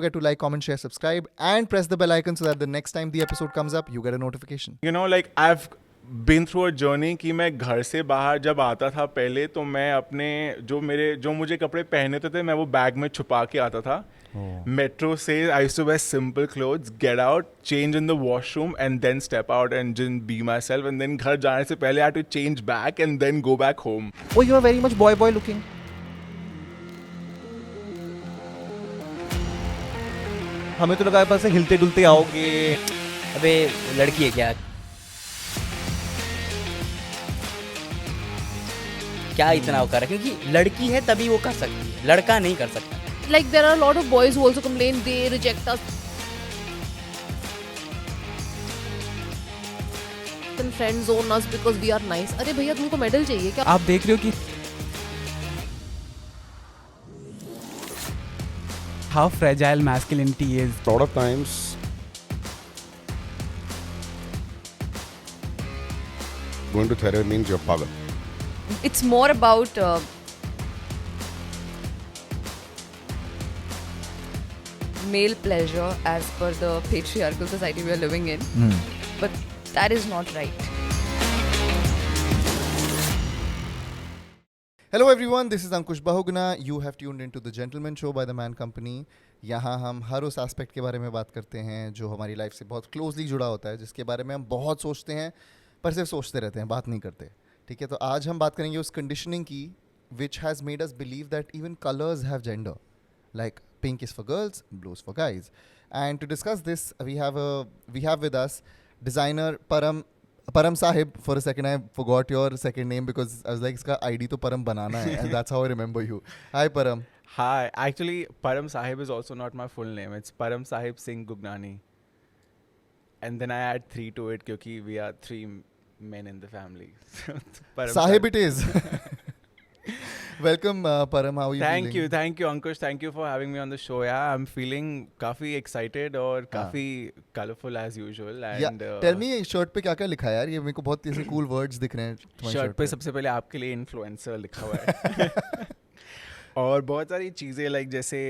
forget to like, comment, share, subscribe, and press the bell icon so that the next time the episode comes up, you get a notification. You know, like I've been through a journey कि मैं घर से बाहर जब आता था पहले तो मैं अपने जो मुझे कपड़े पहने होते थे मैं वो बैग में छुपा के आता था. Metro says I used to wear simple clothes, get out, change in the washroom, and then step out and just be myself. And then घर जाने से पहले I had to change back and then go back home. Oh, you are very much boy looking. हमें तो लगा बस हिलते डुलते आओगे. अबे लड़की है क्या क्या इतना वो कर रहा है क्योंकि लड़की है तभी वो कर सकती है लड़का नहीं कर सकता. Like there are a lot of boys who also complain they reject us and friend zone us because we are nice. अरे भैया तुमको मेडल चाहिए क्या? आप देख रहे हो कि how fragile masculinity is. A lot of times going to therapy means you're pagal. It's more about male pleasure as per the patriarchal society we are living in. But that is not right. Hello everyone, this is Ankush Bahuguna. You have tuned into the Gentleman Show by the Man Company. यहाँ हम हर उस aspect के बारे में बात करते हैं जो हमारी लाइफ से बहुत क्लोजली जुड़ा होता है, जिसके बारे में हम बहुत सोचते हैं पर सिर्फ सोचते रहते हैं, बात नहीं करते. ठीक है, तो आज हम बात करेंगे उस कंडीशनिंग की which has made us believe that even colors have gender. Like pink is for girls, blue is for guys. And to discuss this, we have with us designer Param Sahib. For a second I forgot your second name because I was like iska ID to Param banana hai and that's how I remember you. Hi Param. Hi, actually Param Sahib is also not my full name. It's Param Sahib Singh Gugnani. And then I add 3 to it because we are 3 men in the family. Sahib it is. Welcome Param, how are you feeling? Thank you Ankush, thank you for having me on the show. Yeah, I'm feeling काफी excited और काफी colorful as usual. And tell me shirt पे क्या क्या लिखा है यार, ये मेरे को बहुत ऐसे cool words दिख रहे हैं तुम्हारी शर्ट पे. सबसे पहले आपके लिए इन्फ्लुएंसर लिखा हुआ है और बहुत सारी चीजें लाइक जैसे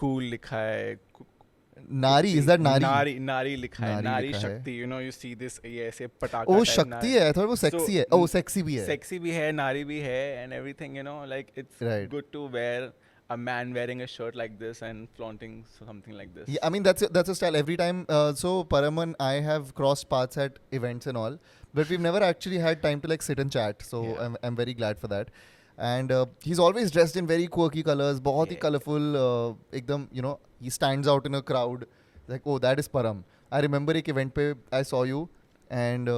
cool लिखा है. नारी, is that नारी? नारी लिखा है, नारी शक्ति. You know, you see this ये ऐसे पटाखा. ओ शक्ति है, थोड़ा वो सेक्सी है. ओ सेक्सी भी है. सेक्सी भी है, नारी भी है and everything, you know, like it's good to wear a man wearing a shirt like this and flaunting something like this. Yeah, I mean that's a style every time. So Param and I have crossed paths at events and all, but we've never actually had time to like sit and chat. So yeah. I'm very glad for that. And he's always dressed in very quirky colors, बहुत ही colorful, एकदम, you know, he stands out in a crowd. Like, oh, that is Param. I remember एक event पे I saw you and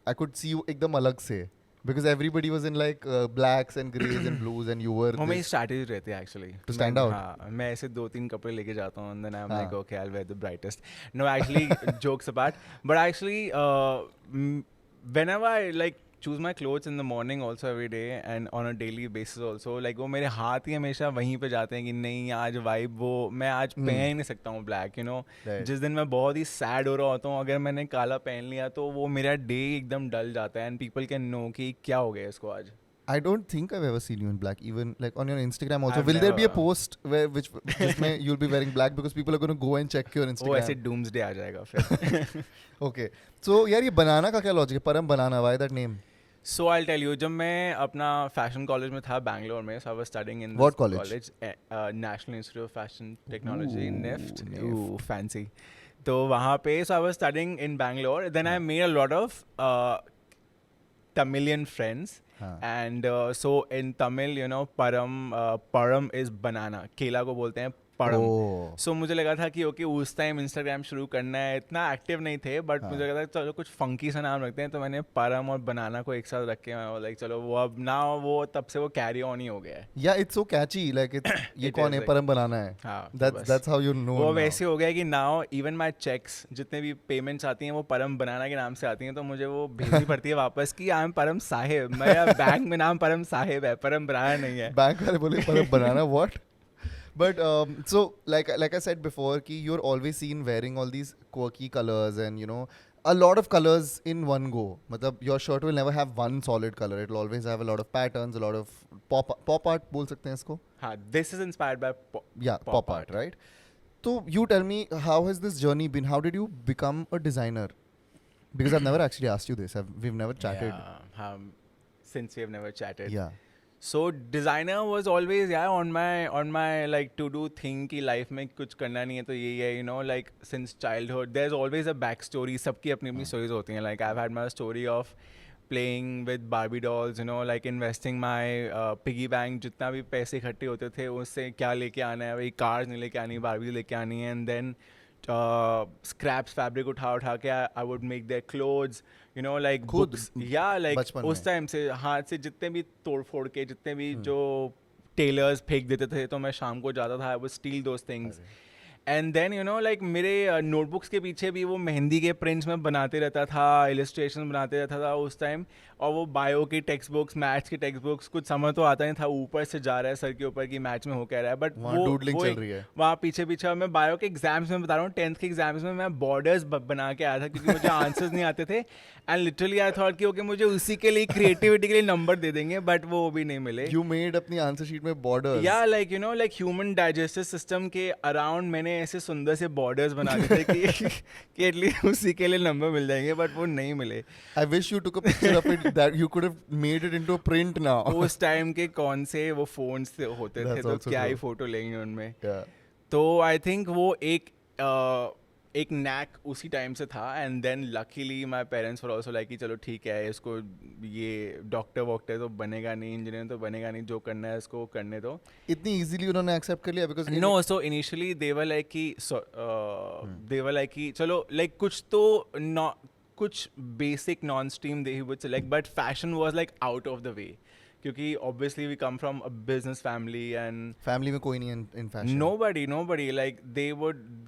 I could see you एकदम अलग से because everybody was in like blacks and grays and blues and you were. वो मेरी strategy रहती है actually. To stand out. हाँ, मैं ऐसे 2-3 कपड़े लेके जाता हूँ and then I'm like, okay, I'll wear the brightest. No, actually, jokes apart, but actually, whenever I like choose my clothes in the morning also every day and on a daily basis also, like वो मेरे हाथ ही हमेशा वहीं पे जाते हैं कि नहीं आज vibe वो मैं आज पहन ही नहीं सकता हूँ black, you know. जिस दिन मैं बहुत ही sad हो रहा होता हूँ अगर मैंने काला पहन लिया तो वो मेरा day एकदम डल जाता है and people can know कि क्या हो गया इसको आज. I don't think I've ever seen you in black, even like on your Instagram also. Will there be a post where जिसमें you'll be wearing black because people are going to go and check your Instagram? वो ऐसे doomsday आ जाएगा फिर. Okay, so यार ये बनाना का क्या logic है? परम बनाना, why that name? So I'll tell you, जब मैं अपना फैशन कॉलेज में था बैंगलोर में, so I was studying in What college? National Institute of Fashion Technology, NIFT. Ooh, fancy. तो वहाँ पे, so I was studying in Bangalore. Then I made a lot of Tamilian friends. And so in Tamil, you know, Param is banana. केला को बोलते हैं परम. सो मुझे लगा था कि ओके उस टाइम इंस्टाग्राम शुरू करना है, इतना एक्टिव नहीं थे बट मुझे लगा था चलो कुछ फंकी सा नाम रखते हैं, तो मैंने परम और बनाना को एक साथ रख के लाइक चलो वो अब ना वो तब से वो कैरी ऑन ही हो गया है. या इट्स सो कैची लाइक ये कौन है परम बनाना है. That's how you know. वो वैसे हो गया कि नाउ इवन माय चेक्स जितने भी पेमेंट्स आती हैं वो परम बनाना के नाम से आती हैं, तो मुझे वो भेजनी पड़ती है वापस कि आई एम परम साहिब. मेरा बैंक में नाम परम साहिब है, परम बनाना नहीं है. बैंक वाले बोले परम बनाना what. But so like I said before कि you're always seen wearing all these quirky colors and you know a lot of colors in one go. मतलब your shirt will never have one solid color. It will always have a lot of patterns, a lot of pop art बोल सकते हैं इसको. हाँ, this is inspired by pop art, right? So you tell me, how has this journey been? How did you become a designer? Because I've never actually asked you this. We've never chatted. Yeah, since we have never chatted. Yeah. So designer was always on my like to do thing कि life में कुछ करना नहीं है तो यही है, you know, like since childhood there's always a backstory. सबकी अपनी अपनी stories होती हैं. Like I've had my story of playing with Barbie dolls, you know, like investing my piggy bank, जितना भी पैसे इकट्ठे होते थे उससे क्या लेके आना है, वही cars नहीं लेके आनी, Barbie लेके आनी है, and then scraps fabric उठा के I would make their clothes, you know, like books. Yeah, like उस टाइम से हाथ से जितने भी तोड़ फोड़ के जितने भी जो टेलर्स फेंक देते थे तो मैं शाम को जाता था, I would steal those things. And then you know like मेरे नोटबुक्स के पीछे भी वो मेहंदी के प्रिंट्स में बनाते रहता था, इलस्ट्रेशन बनाते रहता था उस टाइम. और वो बायो की टेक्स्ट बुक्स, मैथ्स की टेक्स्ट बुक्स, कुछ समझ तो आता नहीं था, ऊपर से जा रहा है सर के ऊपर कि मैथ्स में हो क्या रहा है, बट वो चल रही है वहाँ पीछे पीछे. मैं बायो के एग्जाम्स में बता रहा हूँ, 10th के एग्जाम्स में मैं बॉर्डर्स बना के आया था क्योंकि मुझे आंसर्स नहीं आते थे. एंड लिटरली आई थॉट कि ओके मुझे उसी के लिए क्रिएटिविटी के लिए नंबर दे देंगे, बट वो भी नहीं मिले. यू मेड अपनी आंसर शीट में बॉर्डर्स. या like you know like human digestive system के अराउंड मैंने ऐसे सुंदर से बॉर्डर्स बना दिए थे कि एटलीस्ट उसी के लिए नंबर मिल जाएंगे, बट वो नहीं मिले. I wish you took a picture of it that you could have made it into a print now. उस टाइम के कौन से वो फोन्स होते थे तो क्या ही फोटो लेंगे उनमें. तो आई थिंक वो एक नैक उसी टाइम से था. And then luckily my parents were also like कि चलो ठीक है, इसको ये डॉक्टर वॉक्टर तो बनेगा नहीं, इंजीनियर तो बनेगा नहीं, जो करना है इसको करने दो. इतनी इजीली उन्होंने एक्सेप्ट कर लिया? Because no, so initially they were like कि चलो लाइक कुछ तो कुछ basic non stream they would select, but fashion was like out of the way क्योंकि obviously we come from a business family and family में कोई नहीं in fashion. Nobody like they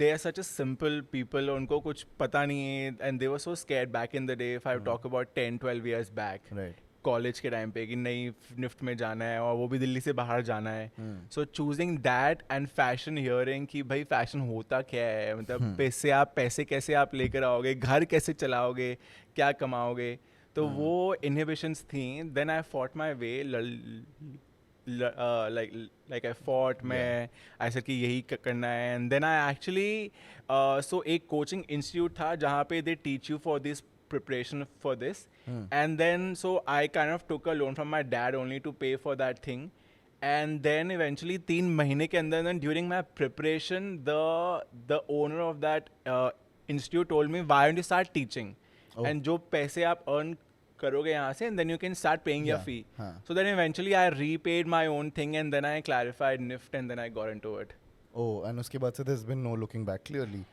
are such a simple people, उनको कुछ पता नहीं है, and they were so scared back in the day. If I talk about 10-12 years back, right, college के time पे कि नहीं निफ्ट में जाना है और वो भी दिल्ली से बाहर जाना है. So choosing that and fashion hearing कि भाई फैशन होता क्या है, मतलब पैसे कैसे आप लेकर आओगे, घर कैसे चलाओगे, क्या कमाओगे, तो वो इनहिबिशंस थी. Then I fought my way, like I fought, मैं ऐसा कि यही करना है. And then I actually so एक कोचिंग इंस्टीट्यूट था जहाँ पे they teach you for this preparation for this, and then so I kind of took a loan from my dad only to pay for that thing. And then eventually 3 महीने के अंदर, then during my preparation the owner of that institute told me, why don't you start teaching? And जो पैसे आप earn करोगे यहाँ से, and then you can start paying your fee. So then eventually I repaid my own thing, and then I clarified NIFT, and then I got into it. And उसके बाद से there's been no looking back clearly.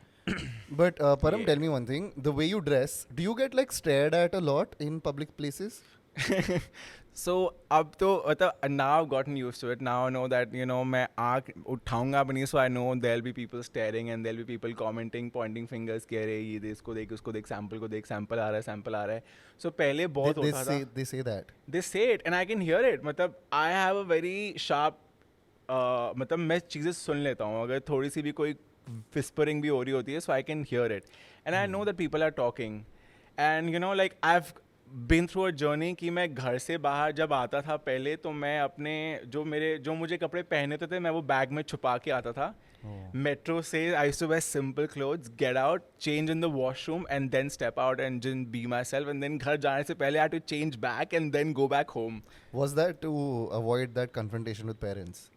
But Param, tell me one thing, the way you dress, do you get like stared at a lot in public places? So अब तो मतलब now I've gotten used to it. Now I know that you know मैं आँख उठाऊंगा अपनी, so I know there'll be people staring and there'll be people commenting, pointing fingers कि अरे ये देख, इसको देख, उसको देख, sample को देख, sample आ रहा है. So पहले बहुत होता था. They say that. They say it and I can hear it. मतलब I have a very sharp मतलब मैं चीज़ें सुन लेता हूँ, अगर थोड़ी सी भी कोई whispering भी हो रही होती है, so I can hear it and I know that people are talking. And you know like I've been through a journey कि मैं घर से बाहर जब आता था पहले, तो मैं अपने जो मुझे कपड़े पहने थे मैं वो बैग में छुपा के आता था. मेट्रो से I used to wear simple clothes, get out, change in the washroom and then step out and just be myself, and then घर जाने से पहले I had to change back and then go back home. Was that to avoid that confrontation with parents?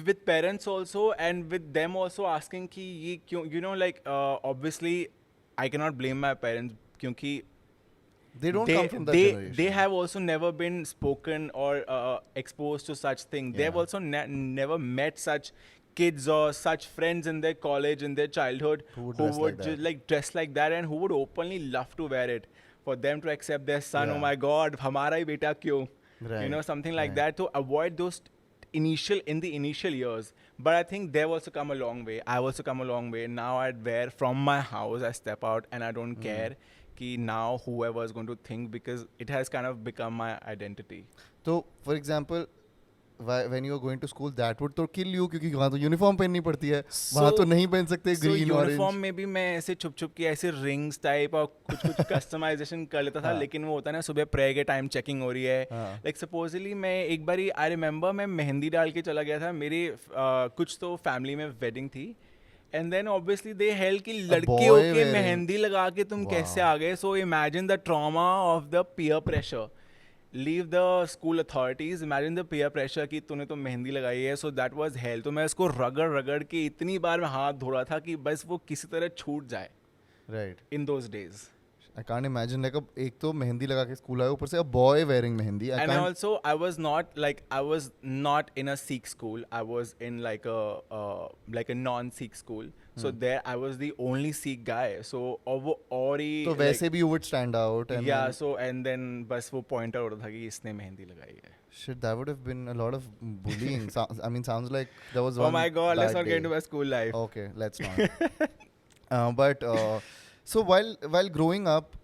With parents also, and with them also asking कि ये क्यों, you know like obviously I cannot blame my parents क्योंकि they don't come from that generation. They have also never been spoken or exposed to such thing. They have also never met such kids or such friends in their college, in their childhood who would just like dress like that and who would openly love to wear it. For them to accept their son, oh my God, हमारा ही बेटा क्यों, you know, something like that. To avoid those in the initial years, but I think they've also come a long way. I've also come a long way. Now I wear from my house, I step out and I don't care कि now whoever is going to think, because it has kind of become my identity. So for example, when you are going to school, that would तो kill you क्योंकि वहाँ तो uniform पहननी पड़ती है, वहाँ तो नहीं पहन सकते ग्रीन ऑरेंज. यूनिफॉर्म में भी मैं ऐसे छुप के ऐसे रिंग्स टाइप और कुछ कस्टमाइजेशन कर लेता था. लेकिन वो होता है ना, सुबह प्रेयर के टाइम चेकिंग हो रही है, लाइक सपोजली मैं एक बारी आई रिमेंबर मैं मेहंदी डाल के चला गया था. मेरी कुछ तो फैमिली में वेडिंग थी And then obviously they held कि boy लड़के होके wearing- मेहंदी लगा के तुम कैसे आ गए. So imagine the trauma of the peer pressure. Leave the school authorities. Imagine the peer pressure कि तूने तो मेहंदी लगाई है. So that was hell. तो मैं इसको रगड़ के इतनी बार मैं हाथ धो रहा था कि बस वो किसी तरह छूट जाए. Right. In those days. I can't imagine like एक तो मेहंदी लगा के स्कूल आए ऊपर से a boy wearing mehndi. And also I was not in a Sikh school. I was in like a non-Sikh school. So there I was the only Sikh guy. So और ही तो वैसे भी you would stand out. And yeah. then, So and then बस वो point out होता था कि इसने मेहंदी लगाई है. shit, that would have been a lot of bullying. I mean, sounds like there was Oh one my God! Let's bad not get day. into my school life. Okay, let's not. But so while growing up,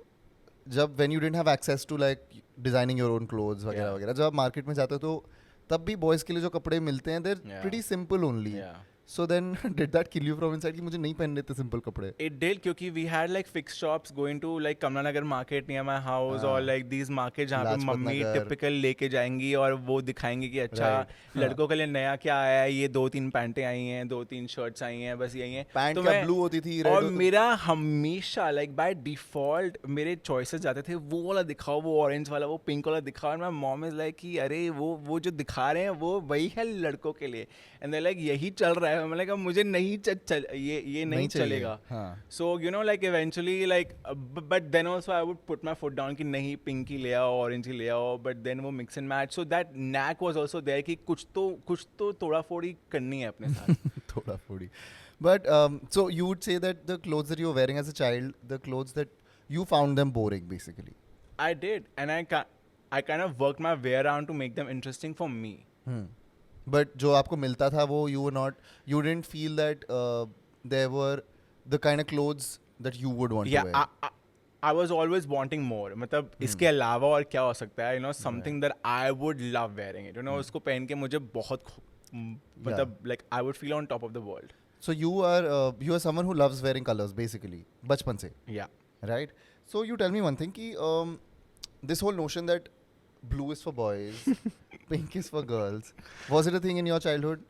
when you didn't have access to like designing your own clothes वगैरह वगैरह, जब आप market में जाते हो तो तब भी बॉयज़ के लिए जो कपड़े मिलते हैं they're pretty simple only. Yeah. So then did that kill you from inside कि मुझे नहीं पहनने थे simple कपड़े? It did क्योंकि we had like fixed shops going to like Kamla Nagar market near my house or like these markets जहाँ पे Lajpat mummy नगर. typical लेके जाएंगी और वो दिखाएंगी कि अच्छा लड़कों के लिए नया क्या आया है, ये 2-3 पैंटें आई हैं, 2-3 शर्ट्स आई हैं, बस यही हैं. पैंट तो क्या मैं- ब्लू होती थी, रेड और होती मेरा हमेशा like by default मेरे choices जाते थे वो वाला दिखाओ, वो ऑरेंज वाला, वो पिंक वाला दिखाओ. And my mom is like कि अरे वो जो दिखा रहे हैं वो वही है लड़कों के लिए. And they're like यही चल रहा है. मैं like मुझे नहीं ये नहीं चलेगा. हाँ. So you know like eventually like but then also I would put my foot down कि नहीं पिंक ही ले आओ, ऑरेंज ही ले आओ, but then वो mix and match. So that knack was also there कि कुछ तो तोड़ा फोड़ी करनी है अपने साथ. थोड़ा फोड़ी. But so you would say that the clothes that you were wearing as a child, the clothes that you found them boring basically. I did, and I kind of worked my way around to make them interesting for me. But जो आपको मिलता था वो you didn't feel that there were the kind of clothes that you would want Yeah, to wear. I was always wanting more. मतलब इसके अलावा और क्या हो सकता है? You know, something that I would love wearing it. You know, उसको पहन के मुझे बहुत मतलब like I would feel on top of the world. So you are someone who loves wearing colors basically बचपन से, Yeah. right? So you tell me one thing कि this whole notion that blue is for boys, pink is for girls, was it a thing in your childhood?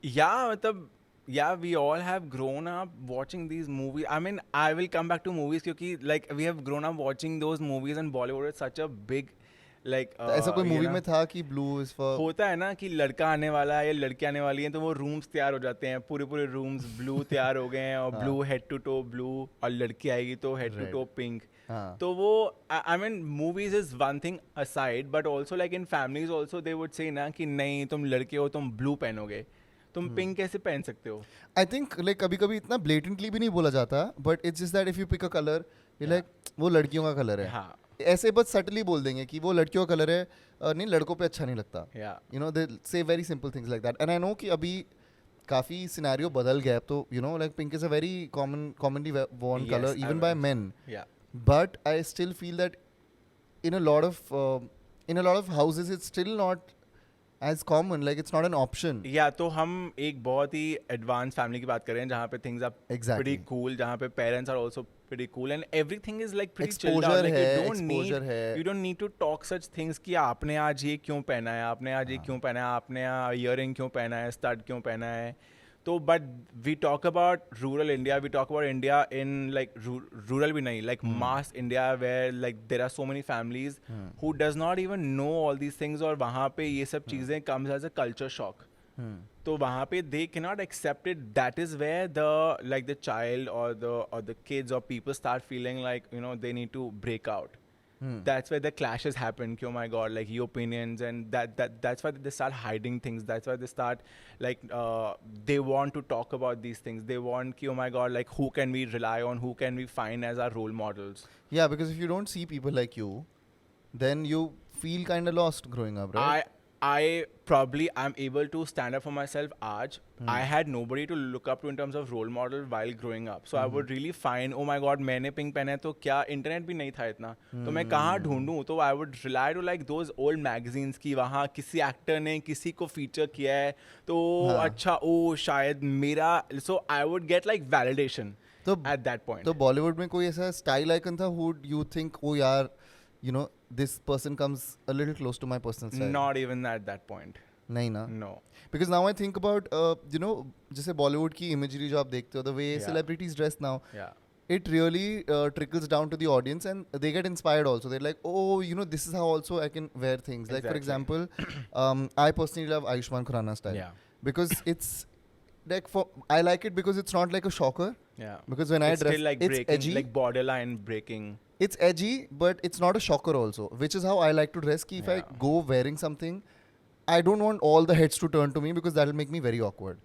Yeah, मतलब yeah, we all have grown up watching these movies. I mean, I will come back to movies क्योंकि like we have grown up watching those movies and Bollywood is such a big like ऐसा कोई you movie know, में था कि blue is for होता है ना कि लड़का आने वाला है या लड़की आने वाली है तो वो रूम्स तैयार हो जाते हैं, पूरे रूम्स ब्लू तैयार हो गए हैं और blue head to toe blue, और लड़की आएगी तो हेड टू टो पिंक. हाँ. तो वो I mean movies is one thing aside but also like in families also they would say ना कि नहीं तुम लड़के हो तुम ब्लू पहनोगे, तुम पिंक कैसे पहन सकते हो. I think like कभी-कभी इतना blatantly भी नहीं बोला जाता, but it's just that if you pick a color, you're like वो लड़कियों का कलर है. हाँ. ऐसे बस subtly बोल देंगे कि वो लड़कियों का कलर है, नहीं लड़कों पे अच्छा नहीं लगता. Yeah. You know, they say very simple things like that. And I know कि अभी काफ़ी सिनेरियो बदल गया है, तो you know like pink is a very commonly worn Yes, color even by men. Yeah. But I still feel that in a lot of houses it's still not as common, like it's not an option. या तो हम एक बहुत ही advance family की बात कर रहे हैं जहाँ पे things are Exactly. pretty cool, जहाँ पे parents are also pretty cool and everything is like pretty chilled Exposure out. Like है, you don't exposure है. you don't need to talk such things कि आपने आज ये क्यों पहना है, आपने आज ये क्यों पहना है, आपने ईयरिंग क्यों पहना है, स्टड क्यों पहना है. तो but we talk about rural India, we talk about India in like rural भी नहीं, like mass India where like there are so many families who does not even know all these things और वहाँ पे ये सब चीज़ें comes as a culture shock. तो वहाँ पे they cannot accept it. That is where the child or the kids or people start feeling like you know they need to break out. That's where the clashes happen. Oh my God, like your opinions and that's why they start hiding things. That's why they start like they want to talk about these things. They want oh my God, like who can we rely on? Who can we find as our role models? Yeah, because if you don't see people like you, then you feel kind of lost growing up, right? I probably am able to stand up for myself आज. I had nobody to look up to in terms of role model while growing up. So I would really find, oh my God, मैंने pink पहना है तो क्या internet भी नहीं था इतना, तो मैं कहाँ ढूंढूं. तो I would rely to like those old magazines कि वहाँ किसी एक्टर ने किसी को फीचर किया है तो अच्छा ओ शायद मेरा. So I would get like validation तो at that point. तो बॉलीवुड में कोई ऐसा स्टाइल आइकन था who you think oh यार you know this person comes a little close to my personal style? Not even at that point. नहीं ना. No. Because now I think about जैसे Bollywood की imagery जो आप देखते हो, the way celebrities dress now, Yeah. it really trickles down to the audience and they get inspired also. They're like, oh, this is how also I can wear things. Like for Exactly. example, I personally love Ayushmann Khurrana style. Yeah. Because it's like I like it because it's not like a shocker. Yeah. Because when I It's dress, still like it's breaking, edgy. like borderline breaking. It's edgy, but it's not a shocker also, which is how I like to dress. Ki if I Yeah. go wearing something, I don't want all the heads to turn to me because that'll make me very awkward.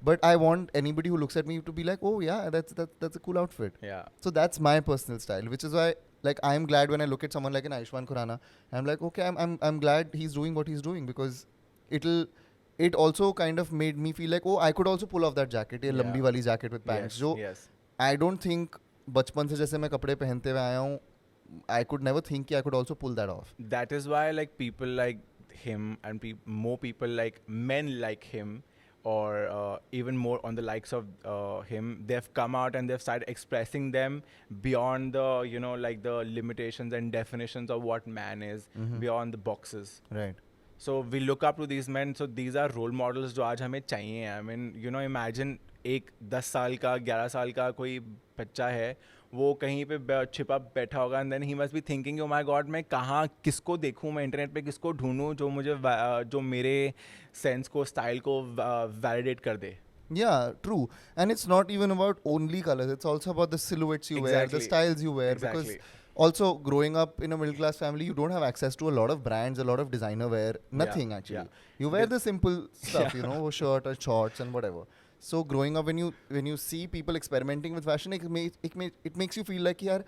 But I want anybody who looks at me to be like, oh yeah, that's a cool outfit. Yeah. So that's my personal style, which is why like I'm glad when I look at someone like an Ayushmann Khurrana, I'm like, okay, I'm glad he's doing what he's doing because it also kind of made me feel like, oh, I could also pull off that jacket, ये लंबी वाली jacket with pants. Yes. जो Yes. I don't think बचपन से जैसे मैं कपड़े पहनते हुए आया हूँ, I could never think कि I could also pull that off. That is why like people like him and more people like men like him or even more on the likes of him, they've come out and they've started expressing them beyond the like the limitations and definitions of what man is, beyond the boxes. Right. So we look up to these men. So these are role models जो आज हमें चाहिए. I mean, imagine एक 10 साल का 11 साल का कोई बच्चा है, वो कहीं पे छिपा बैठा होगा and then he must be thinking, oh my god, मैं कहाँ किसको देखूँ, मैं इंटरनेट पे किसको ढूंढूँ जो मेरे सेंस को, स्टाइल को वैलिडेट कर दे. Yeah, true. And it's not even about only colors. It's also about the silhouettes you wear, the Exactly. styles you wear. Exactly. Because also growing up in a middle class family, you don't have access to a lot of brands, a lot of designer wear. Nothing actually. yeah. You wear the simple stuff, a shirt or shorts and whatever. So growing up, when you see people experimenting with fashion, it makes you feel like, yaar,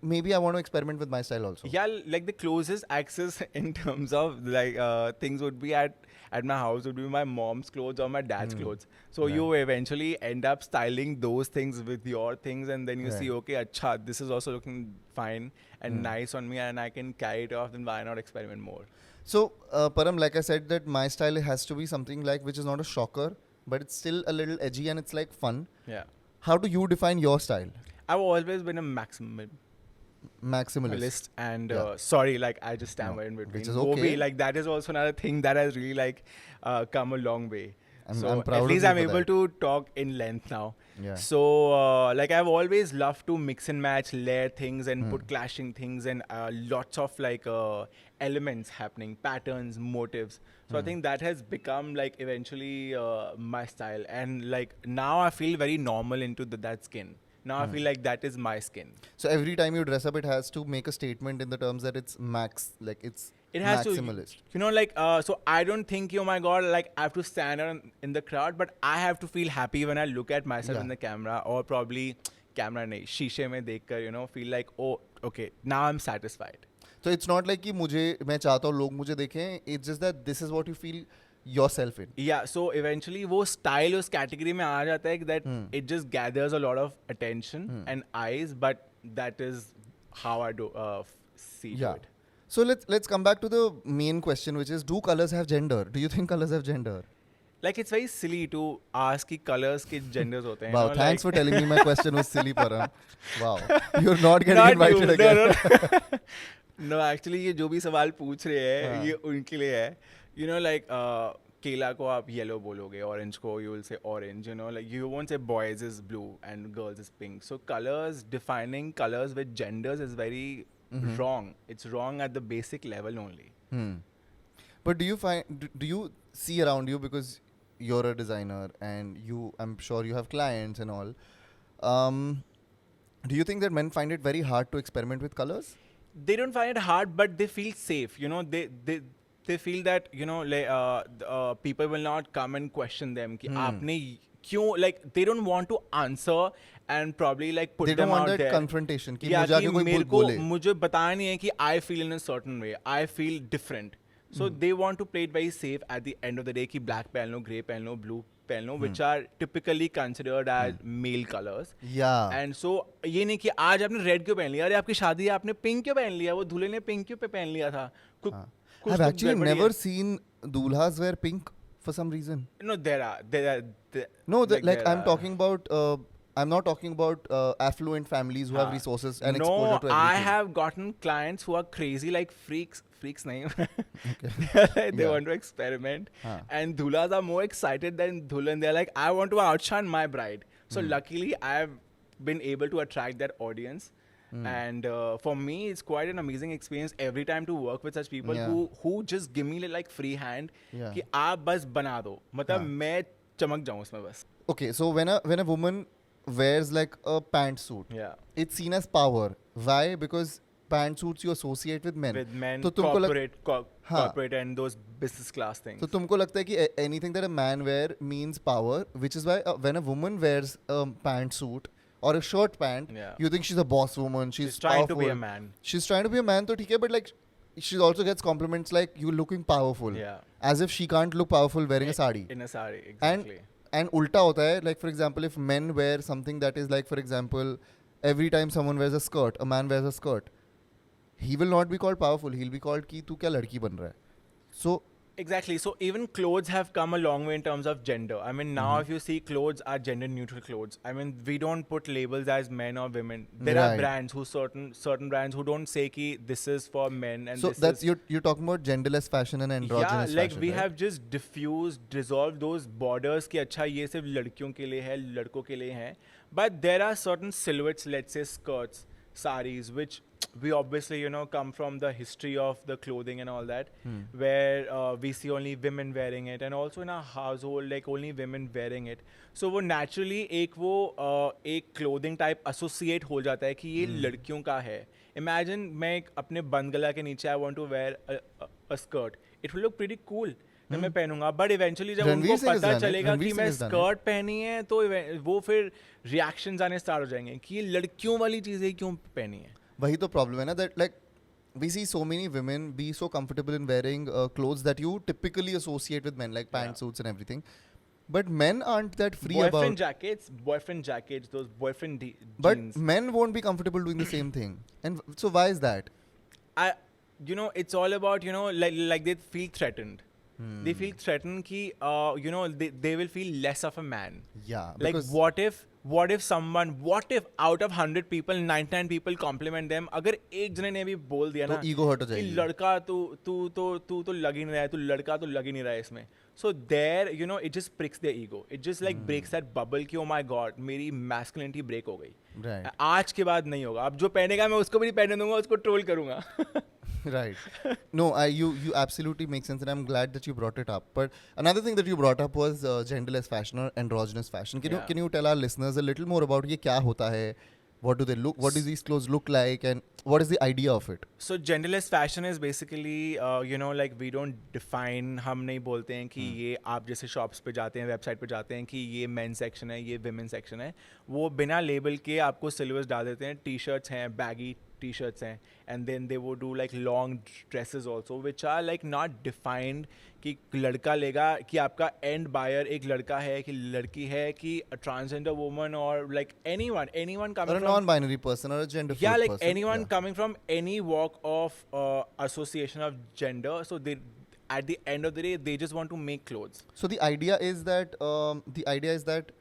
maybe I want to experiment with my style also. Yeah, like the closest access in terms of like things would be at my house would be my mom's clothes or my dad's clothes. So you eventually end up styling those things with your things, and then you see, okay, acha, this is also looking fine and nice on me, and I can carry it off. Then why not experiment more? So Param, like I said, that my style has to be something like which is not a shocker, but it's still a little edgy and it's like fun. Yeah, How do you define your style? I've always been a maximalist. Maximalist. And Yeah. sorry, like I just stammer in between. Which is Wo okay. bhi, like that is also another thing that has really like come a long way. I'm proud at of least you I'm for able that. to talk in length now. Yeah. So like I've always loved to mix and match, layer things and put clashing things and lots of like elements happening, patterns, motives. So I think that has become like eventually my style, and like now I feel very normal into that skin. Now I feel like that is my skin. So every time you dress up, it has to make a statement in the terms that it's It has maximalist. to, like, so I don't think, oh my god, like I have to stand out in the crowd, but I have to feel happy when I look at myself Yeah. in the camera, or probably camera nahi, शीशे में देखकर, feel like, oh, okay, now I'm satisfied. So it's not like कि मैं चाहता हूँ लोग मुझे देखें. It's just that this is what you feel yourself in. Yeah, so eventually वो style उस category में आ जाता है that it just gathers a lot of attention and eyes, but that is how I do see to it. So let's come back to the main question, which is, do colors have gender? Do you think colors have gender? Like it's very silly to ask कि colors के genders होते हैं. Wow, thanks for telling me my question was silly, Param. Wow, you're not getting Not invited you, again. No. No, actually ये जो भी सवाल पूछ रहे हैं ये उनके लिए है. Like केला को आप yellow बोलोगे, orange को you will say orange. Like you won't say boys is blue and girls is pink. So colors, defining colors with genders is very wrong. It's wrong at the basic level only. But do you see around you, because you're a designer and I'm sure you have clients and all, do you think that men find it very hard to experiment with colors? They don't find it hard, but they feel safe. They feel that people will not come and question them कि आपने क्यों, like they don't want to answer and probably like put They them don't want out that there. confrontation कि Yeah, मुझे आके कि कोई मेरे बोले. को मुझे बताया नहीं है कि I feel in a certain way, I feel different. So they want to play it very safe at the end of the day कि black पहन लो, grey पहन लो, blue पहन लो, which are typically considered as male colors. Yeah. And so ये नहीं कि आज आपने red क्यों पहन लिया, अरे आपकी शादी है आपने pink क्यों पहन लिया, वो दूल्हे ने pink क्यों पहन लिया था. I've actually never seen दूल्हाs wear pink for some reason. No, there are. No, like like there I'm are. talking about I'm not talking about affluent families who have resources and no, exposure to everything. I have gotten clients who are crazy like freaks. Freaks nahi. They Yeah. want to experiment. Huh. And dulas are more excited than dulhan. They're like, I want to outshine my bride. So luckily, I've been able to attract that audience. And for me, it's quite an amazing experience every time to work with such people Yeah. who just give me like free hand. Yeah. कि आप बस बना दो. मतलब मैं चमक जाऊँ उसमें बस. Okay, so when a woman wears like a pantsuit, Yeah. it's seen as power. Why? Because pantsuits you associate with men. With men, तो तुमको corporate and those business class things. तो तुमको लगता है कि anything that a man wear means power, which is why when a woman wears a pantsuit or a shirt pant, Yeah. you think she's a boss woman, she's trying powerful. to be a man. She's trying to be a man, तो ठीक है, but like she also gets compliments like you looking powerful. Yeah. As if she can't look powerful wearing a sari. In a sari, exactly. And ulta hota hai, like for example, if men wear something that is like, for example, every time someone wears a skirt, a man wears a skirt, he will not be called powerful. He'll be called ki tu kya ladki ban raha hai. So Exactly. So even clothes have come a long way in terms of gender. I mean, now if you see clothes are gender neutral clothes. I mean, we don't put labels as men or women. There are Right. brands who certain brands who don't say ki this is for men and so this that's is you're talking about genderless fashion and androgynous yeah, like fashion. we right? have just diffused, dissolved those borders कि अच्छा ये सिर्फ लड़कियों के लिए है, लड़कों के लिए है. But there are certain silhouettes, let's say skirts, saris, which we obviously come from the history of the clothing and all that, where we see only women wearing it, and also in our household like only women wearing it. So वो naturally एक clothing type associate हो जाता है कि ये लड़कियों का है. Imagine मैं एक अपने बंद गला के नीचे I want to wear a skirt. It will look pretty cool. जब मैं पहनूंगा, but eventually जब रणवीर उनको सिंह has पता done it. चलेगा रणवीर कि सिंह मैं has done स्कर्ट पहनी है तो वो फिर रिएक्शंस आने स्टार्ट हो जाएंगे कि ये लड़कियों वाली चीजें क्यों पहनी है. वही तो problem है ना, that like we see so many women be so comfortable in wearing clothes that you typically associate with men, like pantsuits and everything. But men aren't that free boyfriend about. jackets, those boyfriend But jeans. men won't be comfortable doing the same thing. And so why is that? It's all about like they feel threatened. They feel threatened कि they will feel less of a man. Yeah. Like because what if out of 100 people 99 people compliment them, अगर एक जने ने भी बोल दिया तो ना ego hurt हो कि जाएगी. लड़का तू तो लग ही नहीं रहा है, तू लड़का तो लग ही नहीं रहा है इसमें. So there it just pricks their ego. It just like breaks that bubble कि oh my god मेरी masculinity break हो गई. Right. आज के बाद नहीं होगा. अब जो पहनेगा मैं उसको भी नहीं पहने दूंगा, उसको ट्रोल करूंगा. Right. No, you absolutely make sense, and I'm glad that you brought it up. But another thing that you brought up was genderless fashion or androgynous fashion. Can you tell our listeners a little more about ये क्या होता है? What do they look? What do these clothes look like? And what is the idea of it? So genderless fashion is basically like we don't define, हम नहीं बोलते हैं कि ये आप जैसे shops पे जाते हैं, website पे जाते हैं कि ये men section है, ये women section है. वो बिना label के आपको silhouettes डाल देते हैं. T-shirts हैं, baggy T-shirts हैं, and then they would do like long dresses also, which are like not defined कि लड़का लेगा, कि आपका end buyer एक लड़का है, कि लड़की है, कि a transgender woman or like anyone coming Or a from non-binary person or a gender fluid yeah, like person. anyone Yeah. coming from any walk of association of gender. So they, at the end of the day, they just want to make clothes. So the idea is that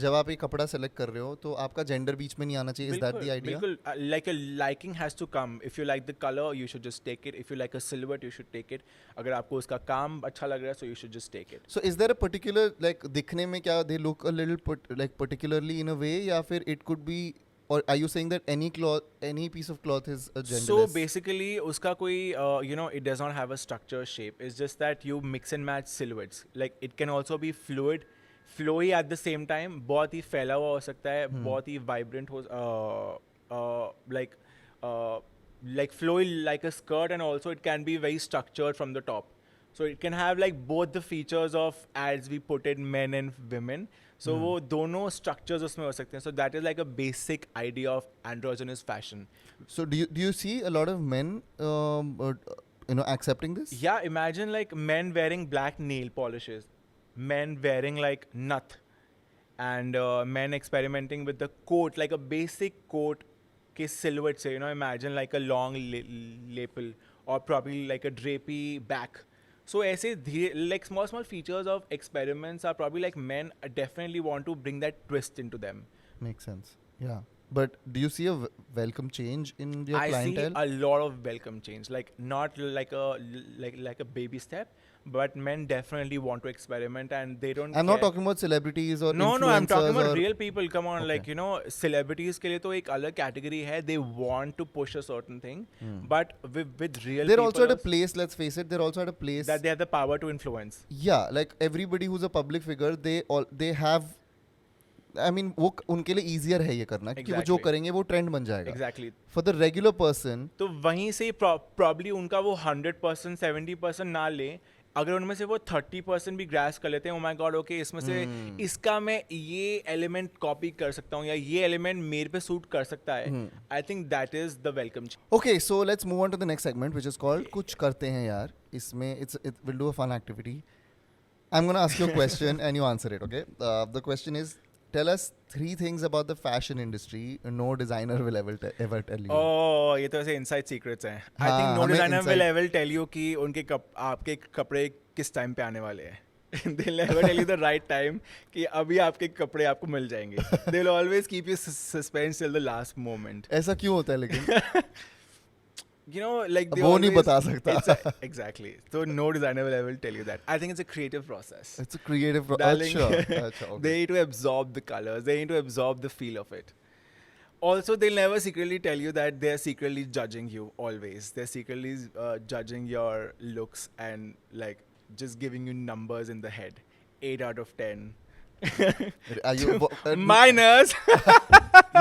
जब आप एक कपड़ा select कर रहे हो तो आपका gender बीच में नहीं आना चाहिए. Is that the idea? बिल्कुल, like a liking has to come. If you like the color, you should just take it. If you like a silhouette, you should take it. अगर आपको उसका काम अच्छा लग रहा है, so you should just take it. So is there a particular like दिखने में क्या they look a little like particularly in a way, या फिर it could be, or are you saying that any piece of cloth is a genderless? So basically उसका कोई it does not have a structure shape. It's just that you mix and match silhouettes. Like it can also be fluid, flowy at the same time. बहुत ही फैला हुआ हो सकता है, बहुत ही vibrant हो like flowy like a skirt, and also it can be very structured from the top. So it can have like both the features of, as we put it, men and women. So वो दोनों structures उसमें हो सकते हैं. So that is like a basic idea of androgynous fashion. So do you see a lot of men accepting this? Yeah, imagine like men wearing black nail polishes, men wearing like nut, and men experimenting with the coat, like a basic coat के silhouette से, imagine like a long lapel or probably like a drapey back. So ऐसे like small features of experiments are probably like men definitely want to bring that twist into them. Makes sense. Yeah. But do you see a welcome change in your I clientele? see a lot of welcome change, like not like a baby step, but men definitely want to experiment and they don't. I'm not care. talking about celebrities or No, I'm talking influencers about or- real people. Come on, Okay. like celebrities के लिए तो एक अलग category है. They want to push a certain thing, but with real They're people also at a place, let's face it, they're also at a place that they have the power to influence. yeah, like everybody who's a public figure, they have I mean वो उनके लिए easier है ये करना क्योंकि वो जो Exactly. करेंगे वो ट्रेंड बन जाएगा. Exactly. For the regular person, तो वहीं से probably उनका वो 100% 70% ना ले, अगर उनमें से वो 30% भी ग्रास कर लेते हैं, oh my god, okay, इसमें से इसका मैं ये एलिमेंट कॉपी कर सकता हूँ या ये एलिमेंट मेरे पे सूट कर सकता है. I think that is the welcome. okay, so let's move on to the next segment which is called कुछ करते हैं यार. इसमें it will do a fun activity. I'm gonna ask you a question and you answer it, okay? The question is, tell us 3 things about the fashion industry no designer will ever tell you. Oh, ये तो ऐसे inside secrets हैं. I हाँ, think no हमें designer will inside- ever tell you कि उनके आपके कपड़े किस टाइम पे आने वाले हैं. They'll never tell you the right time कि अभी आपके कपड़े आपको मिल जाएंगे. They'll always keep you suspense till the last moment. ऐसा क्यों होता है लेकिन? You know, like they वो नहीं always- बता सकता. Exactly. So no designer will ever tell you that. I think it's a creative process. It's a creative Darling, अच्छा, okay. they need to absorb the colors. They need to absorb the feel of it. Also, they'll never secretly tell you that they're secretly judging you always. They're secretly judging your looks and like just giving you numbers in the head. 8 out of 10. Are you, Minus.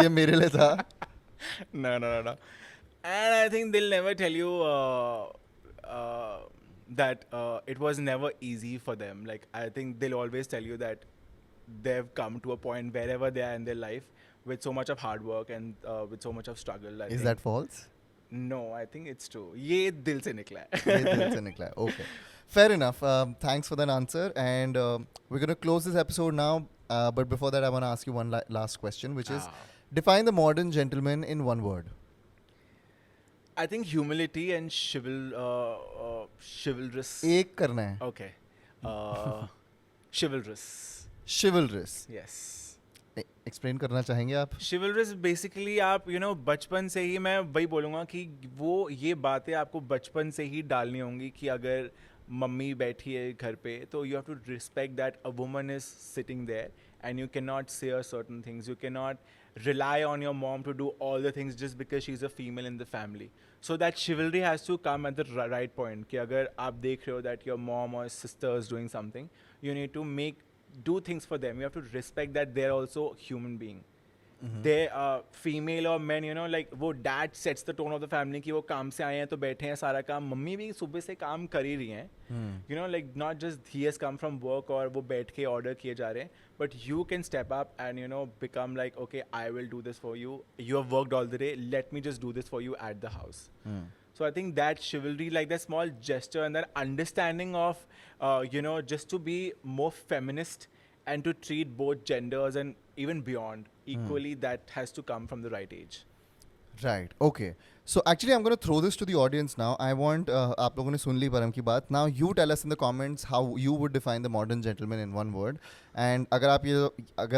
ये मेरे लिए था. No. And I think they'll never tell you that it was never easy for them. Like, I think they'll always tell you that they've come to a point wherever they are in their life with so much of hard work and with so much of struggle. I Is think. that false? No, I think it's true. ये दिल से निकला है. ये दिल से निकला है. Okay. Fair enough. Thanks for that answer. And we're going to close this episode now. But before that, I want to ask you one last question, which is define the modern gentleman in one word. I think humility and chivalrous. एक करना है. Okay. Chivalrous. Chivalrous. Yes. Explain करना चाहेंगे आप? Chivalrous basically आप बचपन से ही मैं वही बोलूँगा कि वो ये बातें आपको बचपन से ही डालनी होंगी कि अगर मम्मी बैठी है घर पे तो you have to respect that a woman is sitting there and you cannot say her certain things. You cannot rely on your mom to do all the things just because she's a female in the family. So that chivalry has to come at the right point कि अगर आप देख रहे हो that your mom or sister is doing something, you need to do things for them. You have to respect that they're also human being. They female or men, like वो dad sets the tone of the family कि वो काम से आए हैं तो बैठे हैं सारा काम. मम्मी भी सुबह से काम कर ही रही हैं. Like not just he has come from work और वो बैठ के order किए जा रहे हैं, but you can step up and become like, okay, I will do this for you. You have worked all the day. Let me just do this for you at the house. So I think that chivalry, like that small gesture and that understanding of, just to be more feminist and to treat both genders and even beyond equally, that has to come from the right age. Right. Okay. So actually, I'm going to throw this to the audience now. I want आप लोगों ने सुन ली परम की बात. Now you tell us in the comments how you would define the modern gentleman in one word. And अगर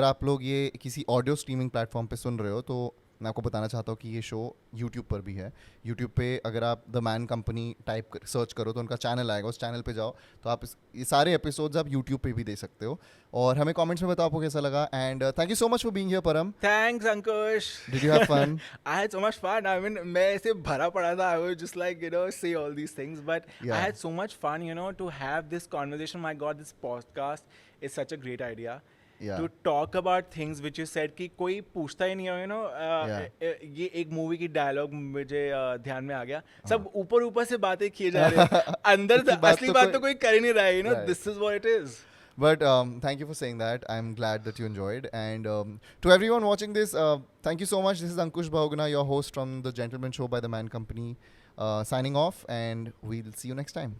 आप लोग ये किसी audio streaming platform पे सुन रहे हो तो मैं आपको बताना चाहता हूँ कि ये शो YouTube पर भी है. YouTube पे अगर आप द मैन कंपनी सर्च करो तो उनका चैनल आएगा. उस चैनल पे जाओ तो आप ये सारे एपिसोड्स आप YouTube पे भी दे सकते हो. और हमें कमेंट्स में बताओ आपको कैसा लगा. And thank you so much for being here परम. Thanks, Ankush. Did you have fun? I had so much fun. I mean, मैं ऐसे भरा पड़ा था. I was just like, say all these things. But Yeah. I had so much fun, to have this conversation. My God, this podcast is such a great idea. Yeah. To talk about things which you said कि कोई पूछता ही नहीं है, ये एक movie की dialogue मुझे ध्यान में आ गया. सब ऊपर से बातें किए जा रहे हैं. अंदर असली बात तो कोई कर ही नहीं रहा है. Right. This is what it is. But thank you for saying that. I'm glad that you enjoyed. And to everyone watching this, thank you so much. This is Ankush Bahuguna, your host from The Gentleman Show by The Man Company, signing off. And we'll see you next time.